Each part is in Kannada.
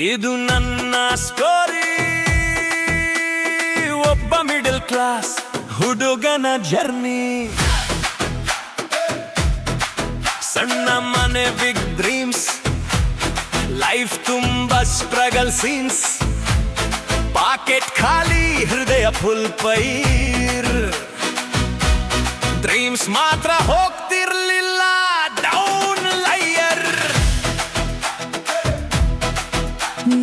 ಇದು ನನ್ನ ಸ್ಟೋರಿ, ಒಬ್ಬ ಮಿಡಲ್ ಕ್ಲಾಸ್ ಹುಡುಗನ ಜರ್ನಿ. ಸಣ್ಣ ಮನೆ ಬಿಗ್ ಡ್ರೀಮ್ಸ್, ಲೈಫ್ ತುಂಬಾ ಸ್ಟ್ರಗಲ್ ಸೀನ್ಸ್. ಪಾಕೆಟ್ ಖಾಲಿ ಹೃದಯ ಫುಲ್ ಪೈರ್. ಡ್ರೀಮ್ಸ್ ಮಾತ್ರ ಹೋಗ್ತಿರ್ಲಿಲ್ಲ ಡೌನ್ ಲೈಯರ್.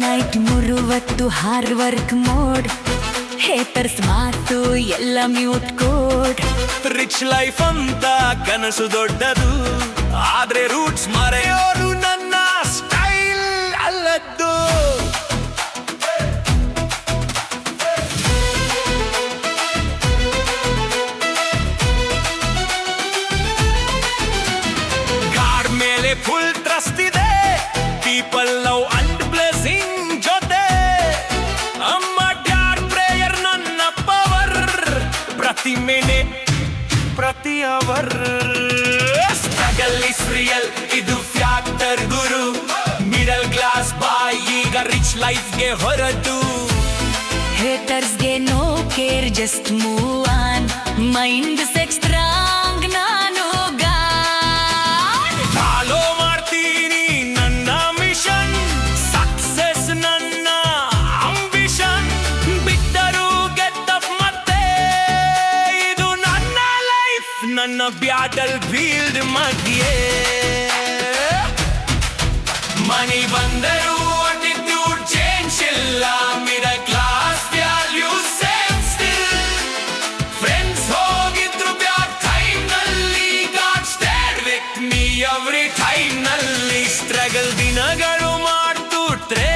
ನೈಟ್ 3 ಹೊತ್ತು ಹಾರ್ಡ್ ವರ್ಕ್ ಮೋಡ್, ಹೇಟರ್ಸ್ ಮಾತು ಎಲ್ಲ ಮ್ಯೂಟ್ ಕೋಡ್. ರಿಚ್ ಲೈಫ್ ಅಂತ ಕನಸು ದೊಡ್ಡದು, ಆದ್ರೆ ರೂಟ್ಸ್ ಮರೆಯೋರು ನನ್ನ ಸ್ಟೈಲ್ ಅಲ್ಲದ್ದು. ಗಾಡ್ ಮೇಲೆ ಫುಲ್ ಟ್ರಸ್ಟ್ ಇದೆ, ಪೀಪಲ್ ಲವ್ ಅಂಡ್ ಬ್ಲೆಸಿಂಗ್ ಜೊತೆ. ಅಮ್ಮ ಡ್ಯಾಡ್ ಪ್ರೇಯರ್ ನನ್ನ ಪವರ್, ಪ್ರತಿ ಮಿನಿಟ್ ಪ್ರತಿ ಅವರ್. ಸ್ಟ್ರಗಲ್ ಇಸ್ ರಿಯಲ್, ಇದು ಫ್ಯಾಕ್ಟರ್ ಗುರು. ಮಿಡಲ್ ಕ್ಲಾಸ್ ಬಾಯ್ ಈಗ ರಿಚ್ ಲೈಫ್ಗೆ ಹೊರಟು. ಹೇಟರ್ಸ್ಗೆ no care, just move on. Mind set strong, ನಾನು ಫಾಲೋ ಮಾಡ್ತೀನಿ ನನ್ನ ಮಿಷನ್. ಸಕ್ಸಸ್ ನನ್ನ ಅಂಬಿಷನ್. ಬಿಟ್ಟರು ಗೆದ್ದಪ್ ಮತ್ತೆ, ಇದು ನನ್ನ ಲೈಫ್, ನನ್ನ ಬ್ಯಾಟಲ್ ಫೀಲ್ಡ್ ಮಧ್ಯೆ. ಮನಿ ಬಂದರು ಅಟಿಟ್ಯೂಡ್ ಚೇಂಜ್ ಇಲ್ಲ, middle class value same still. Friends ಹೋಗಿದ್ರು ಬ್ಯಾಡ್ ಟೈಮ್ ನಲ್ಲಿ, God stayed with me every time ನಲ್ಲಿ. ಸ್ಟ್ರಗಲ್ ದಿನಗಳು ಮಾಡ್ತೂಟ್ರೆ,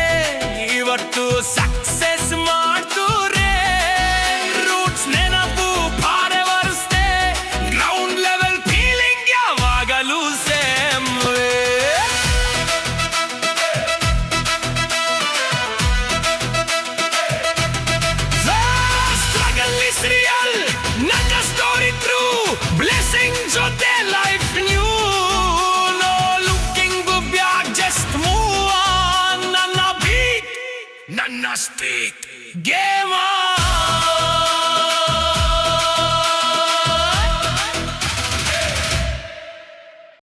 ಇವತ್ತು ಸಕ್ಸಸ್ ಮಾಡ್ತೂರೆ. ರೂಟ್ಸ್ ನೆನಪು ಪಾರೆ ವರ್ಸ್ತೆ, ಗ್ರೌಂಡ್ ಲೆವೆಲ್ ಫೀಲಿಂಗ್ ಯಾವಾಗಲೂ ಸೇಮ್. ಸ್ಟ್ರಗಲ್ ಇಸ್ ರಿಯಲ್, ನನ್ನ ಸ್ಟೋರಿ ಟ್ರೂ. ಬ್ಲೆಸ್ಸಿಂಗ್ ಜೊತೆ life new. No looking back, just move on. ನನ್ನ ಬೀಟ್, ನನ್ನ ಸ್ಪೀಕ್, ಗೇಮ್ ಆನ್.